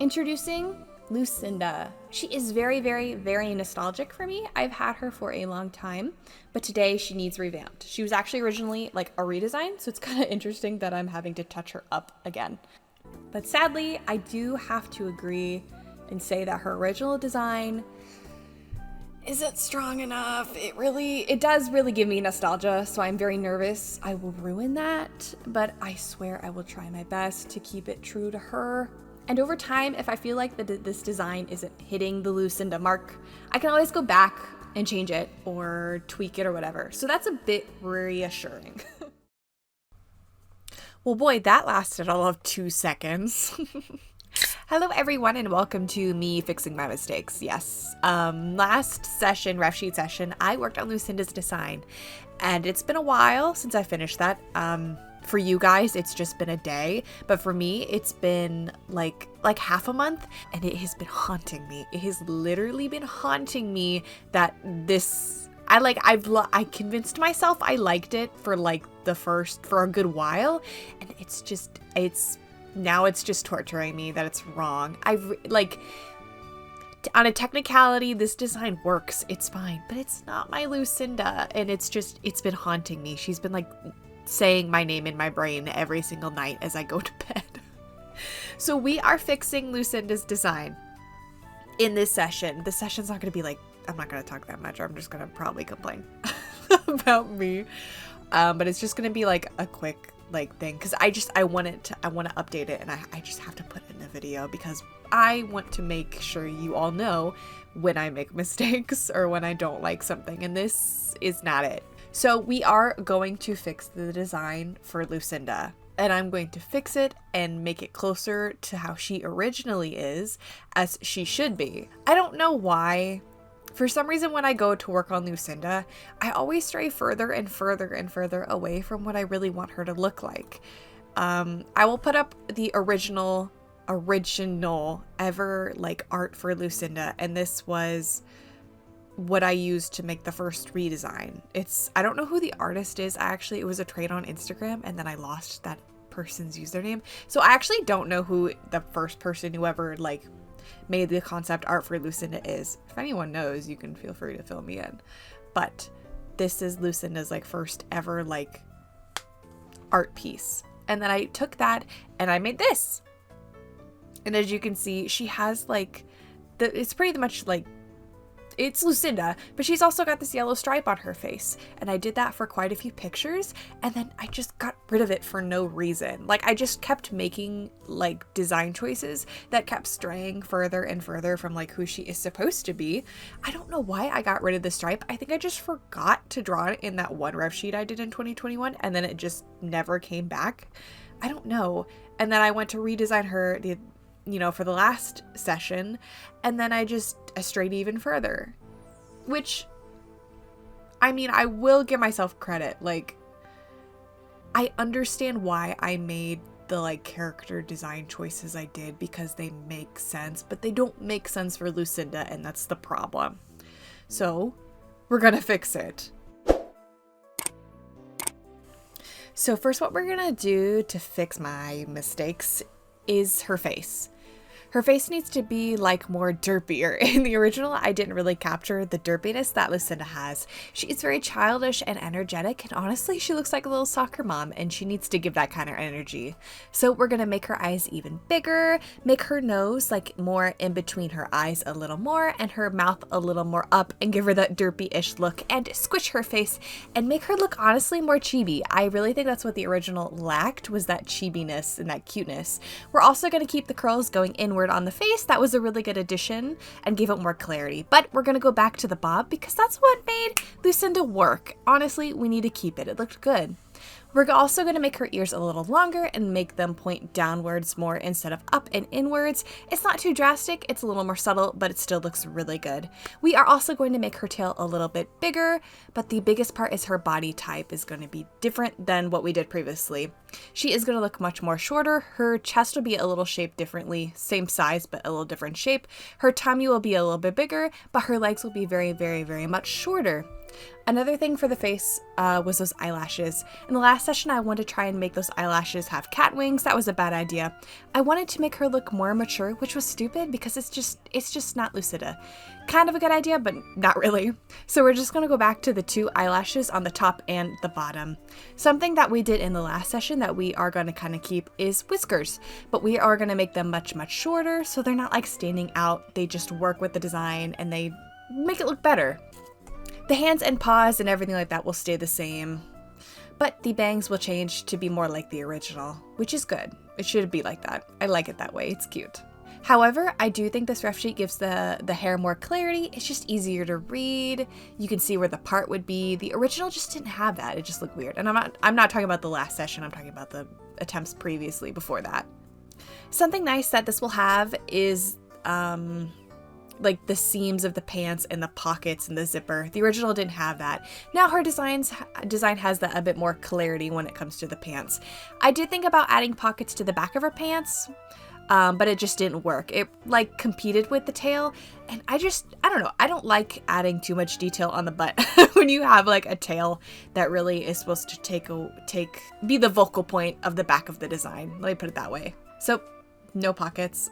Introducing Lucinda. She is very, very, very nostalgic for me. I've had her for a long time, but today she needs revamped. She was actually originally like a redesign, so it's kind of interesting that I'm having to touch her up again. But sadly, I do have to agree and say that her original design isn't strong enough. It does really give me nostalgia, so I'm very nervous I will ruin that, but I swear I will try my best to keep it true to her. And over time, if I feel like this design isn't hitting the Lucinda mark, I can always go back and change it or tweak it or whatever. So that's a bit reassuring. Well, boy, that lasted all of 2 seconds. Hello, everyone, and welcome to me fixing my mistakes. Yes, last session, Refsheet session, I worked on Lucinda's design, and it's been a while since I finished that. For you guys, it's just been a day, but for me, it's been like half a month, and it has been haunting me. It has literally been haunting me that I convinced myself I liked it for a good while, and now it's just torturing me that it's wrong. On a technicality, this design works, it's fine, but it's not my Lucinda, and it's been haunting me. She's been saying my name in my brain every single night as I go to bed. So we are fixing Lucinda's design in this session. The session's not going to be I'm not going to talk that much. I'm just going to probably complain about me. But it's just going to be a quick thing, because I want to update it, and I just have to put it in a video because I want to make sure you all know when I make mistakes or when I don't like something, and this is not it. So we are going to fix the design for Lucinda, and I'm going to fix it and make it closer to how she originally is, as she should be. I don't know why. For some reason, when I go to work on Lucinda, I always stray further and further and further away from what I really want her to look like. I will put up the original ever art for Lucinda, and this was what I used to make the first redesign. I don't know who the artist is. It was a trade on Instagram, and then I lost that person's username. So I actually don't know who the first person who ever made the concept art for Lucinda is. If anyone knows, you can feel free to fill me in. But this is Lucinda's first ever art piece. And then I took that and I made this. And as you can see, she has it's pretty much it's Lucinda, but she's also got this yellow stripe on her face. And I did that for quite a few pictures, and then I just got rid of it for no reason. I just kept making design choices that kept straying further and further from who she is supposed to be. I don't know why I got rid of the stripe. I think I just forgot to draw it in that one ref sheet I did in 2021, and then it just never came back. I don't know. And then I went to redesign her for the last session, and then I strayed even further, which, I will give myself credit. I understand why I made the character design choices I did, because they make sense, but they don't make sense for Lucinda, and that's the problem. So we're gonna fix it. So first, what we're gonna do to fix my mistakes is her face. Her face needs to be more derpier. In the original, I didn't really capture the derpiness that Lucinda has. She is very childish and energetic, and honestly, she looks like a little soccer mom, and she needs to give that kind of energy. So we're gonna make her eyes even bigger, make her nose more in between her eyes a little more, and her mouth a little more up, and give her that derpy-ish look, and squish her face, and make her look honestly more chibi. I really think that's what the original lacked, was that chibiness and that cuteness. We're also gonna keep the curls going inward on the face. That was a really good addition and gave it more clarity, but we're gonna go back to the bob because that's what made Lucinda work. Honestly, we need to keep it. It looked good. We're also going to make her ears a little longer and make them point downwards more instead of up and inwards. It's not too drastic, it's a little more subtle, but it still looks really good. We are also going to make her tail a little bit bigger, but the biggest part is her body type is going to be different than what we did previously. She is going to look much more shorter. Her chest will be a little shaped differently, same size, but a little different shape. Her tummy will be a little bit bigger, but her legs will be very, very, very much shorter. Another thing for the face was those eyelashes. In the last session, I wanted to try and make those eyelashes have cat wings. That was a bad idea. I wanted to make her look more mature, which was stupid because it's just not Lucinda. Kind of a good idea, but not really. So we're just going to go back to the 2 eyelashes on the top and the bottom. Something that we did in the last session that we are going to kind of keep is whiskers, but we are going to make them much, much shorter so they're not like standing out. They just work with the design and they make it look better. The hands and paws and everything like that will stay the same, but the bangs will change to be more like the original, which is good. It should be like that. I like it that way. It's cute. However, I do think this ref sheet gives the hair more clarity. It's just easier to read. You can see where the part would be. The original just didn't have that. It just looked weird. And I'm not talking about the last session. I'm talking about the attempts previously before that. Something nice that this will have is like the seams of the pants and the pockets and the zipper. The original didn't have that. Now her design has that a bit more clarity when it comes to the pants. I did think about adding pockets to the back of her pants, but it just didn't work. It like competed with the tail, and I don't know. I don't like adding too much detail on the butt when you have like a tail that really is supposed to be the focal point of the back of the design. Let me put it that way. So no pockets.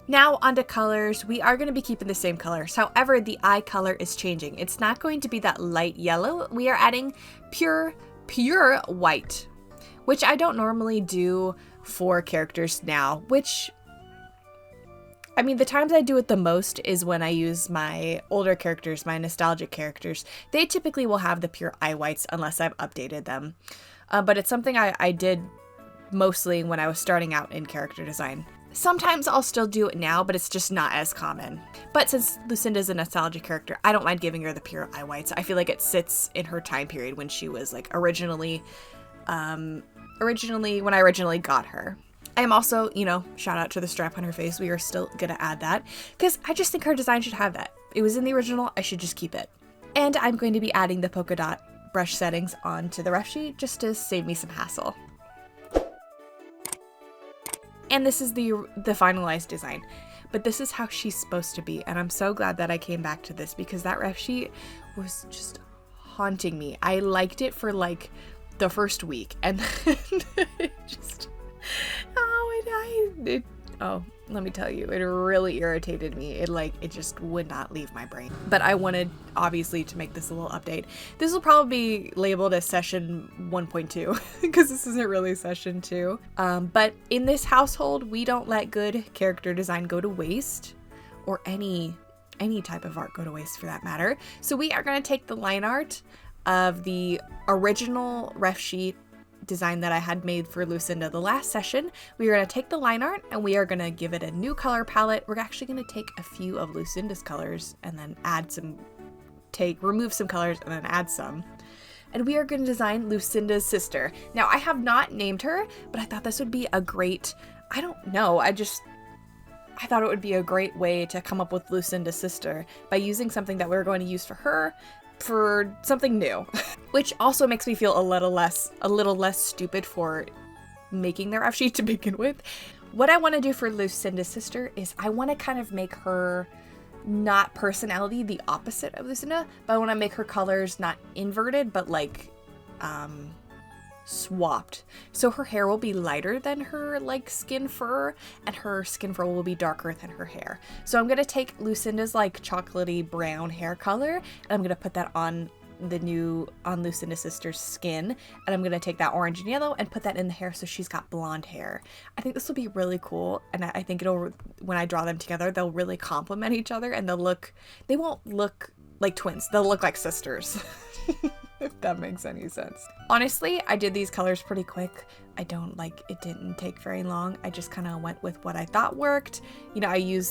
Now onto colors. We are going to be keeping the same colors. However, the eye color is changing. It's not going to be that light yellow. We are adding pure white, which I don't normally do for characters now, which, I mean, the times I do it the most is when I use my older characters, my nostalgic characters. They typically will have the pure eye whites unless I've updated them. But it's something I did mostly when I was starting out in character design. Sometimes I'll still do it now, but it's just not as common. But since Lucinda's a nostalgia character, I don't mind giving her the pure eye whites. I feel like it sits in her time period when she was like originally when I originally got her. I am also, shout out to the strap on her face. We are still gonna add that because I just think her design should have that. It was in the original, I should just keep it. And I'm going to be adding the polka dot brush settings onto the ref sheet just to save me some hassle. And this is the finalized design, but this is how she's supposed to be. And I'm so glad that I came back to this because that ref sheet was just haunting me. I liked it for like the first week and then it just, let me tell you, it really irritated me. It just would not leave my brain. But I wanted, obviously, to make this a little update. This will probably be labeled as session 1.2 because this isn't really session 2. But in this household, we don't let good character design go to waste, or any type of art go to waste for that matter. So we are going to take the line art of the original ref sheet design that I had made for Lucinda the last session. We are going to take the line art and we are going to give it a new color palette. We're actually going to take a few of Lucinda's colors and then remove some colors and then add some. And we are going to design Lucinda's sister. Now, I have not named her, but I thought this would be a great, I thought it would be a great way to come up with Lucinda's sister by using something that we're going to use for her for something new, which also makes me feel a little less stupid for making their ref sheet to begin with. What I want to do for Lucinda's sister is I want to kind of make her not personality the opposite of Lucinda, but I want to make her colors not inverted, but like swapped. So her hair will be lighter than her like skin fur, and her skin fur will be darker than her hair. So I'm gonna take Lucinda's like chocolatey brown hair color, and I'm gonna put that on Lucinda's sister's skin, and I'm gonna take that orange and yellow and put that in the hair so she's got blonde hair. I think this will be really cool, and I think when I draw them together, they'll really complement each other, and they won't look like twins. They'll look like sisters. If that makes any sense. Honestly, I did these colors pretty quick. It didn't take very long. I just kind of went with what I thought worked. I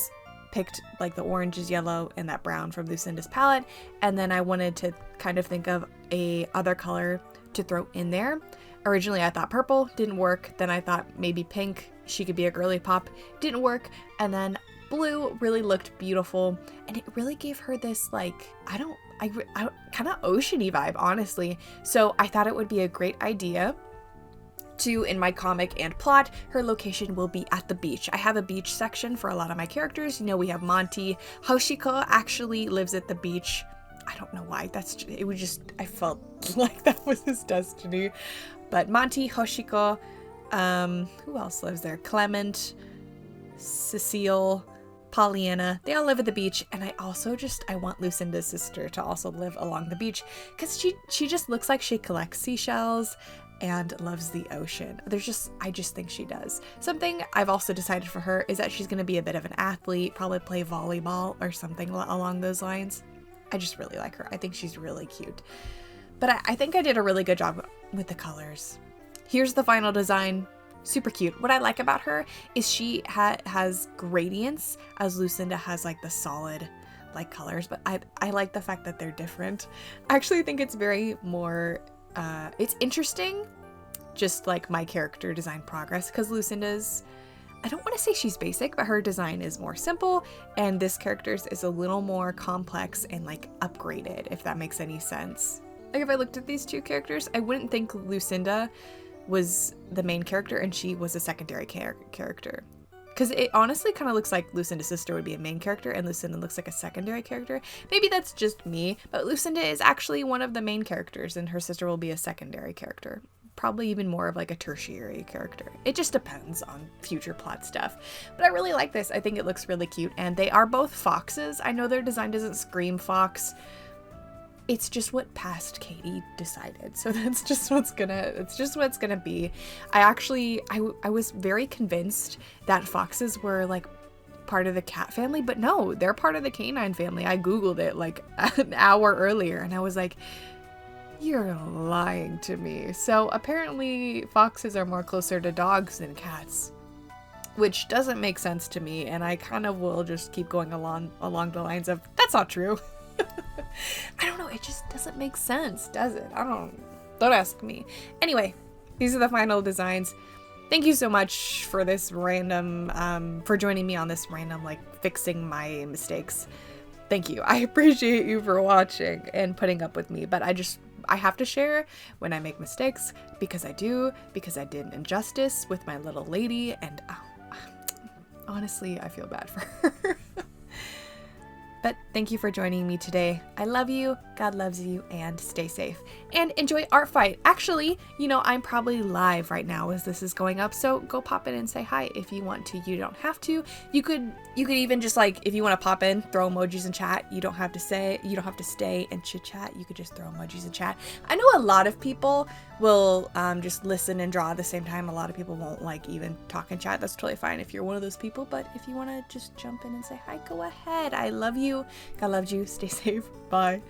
picked like the oranges, yellow, and that brown from Lucinda's palette, and then I wanted to kind of think of a other color to throw in there. Originally I thought purple, didn't work. Then I thought maybe pink, she could be a girly pop, didn't work. And then blue really looked beautiful, and it really gave her this like, I kind of oceany vibe, honestly. So I thought it would be a great idea to, in my comic and plot, her location will be at the beach. I have a beach section for a lot of my characters. You know, we have Monty. Hoshiko actually lives at the beach. I don't know why. I felt like that was his destiny. But Monty, Hoshiko, who else lives there? Clement, Cecile, Pollyanna, they all live at the beach. And I want Lucinda's sister to also live along the beach, because she just looks like she collects seashells and loves the ocean. I just think she does. Something I've also decided for her is that she's going to be a bit of an athlete, probably play volleyball or something along those lines. I just really like her. I think she's really cute. But I think I did a really good job with the colors. Here's the final design. Super cute. What I like about her is she has gradients, as Lucinda has like the solid like colors, but I like the fact that they're different. I actually think it's very more, it's interesting, just like my character design progress, because Lucinda's, I don't want to say she's basic, but her design is more simple, and this character's is a little more complex and like upgraded, if that makes any sense. Like if I looked at these two characters, I wouldn't think Lucinda was the main character and she was a secondary character. Because it honestly kind of looks like Lucinda's sister would be a main character and Lucinda looks like a secondary character. Maybe that's just me, but Lucinda is actually one of the main characters and her sister will be a secondary character. Probably even more of like a tertiary character. It just depends on future plot stuff. But I really like this. I think it looks really cute, and they are both foxes. I know their design doesn't scream fox. It's just what past Katie decided. So that's just what's gonna be. I was very convinced that foxes were like part of the cat family, but no, they're part of the canine family. I Googled it like an hour earlier and I was like, you're lying to me. So apparently foxes are more closer to dogs than cats, which doesn't make sense to me. And I kind of will just keep going along the lines of, that's not true. I don't know, it just doesn't make sense, does it? Don't ask me. Anyway, these are the final designs. Thank you so much for this random, for joining me on this random, like, fixing my mistakes. Thank you. I appreciate you for watching and putting up with me, but I have to share when I make mistakes, because I did an injustice with my little lady, and honestly, I feel bad for her. But thank you for joining me today. I love you, God loves you, and stay safe. And enjoy ArtFight. Actually, you know, I'm probably live right now as this is going up, so go pop in and say hi if you want to. You don't have to. You could even just, like, if you want to pop in, throw emojis in chat. You don't have to stay and chit chat. You could just throw emojis in chat. I know a lot of people will just listen and draw at the same time. A lot of people won't like even talk in chat. That's totally fine if you're one of those people, but if you want to just jump in and say hi, go ahead. I love you. God loves you. Stay safe. Bye.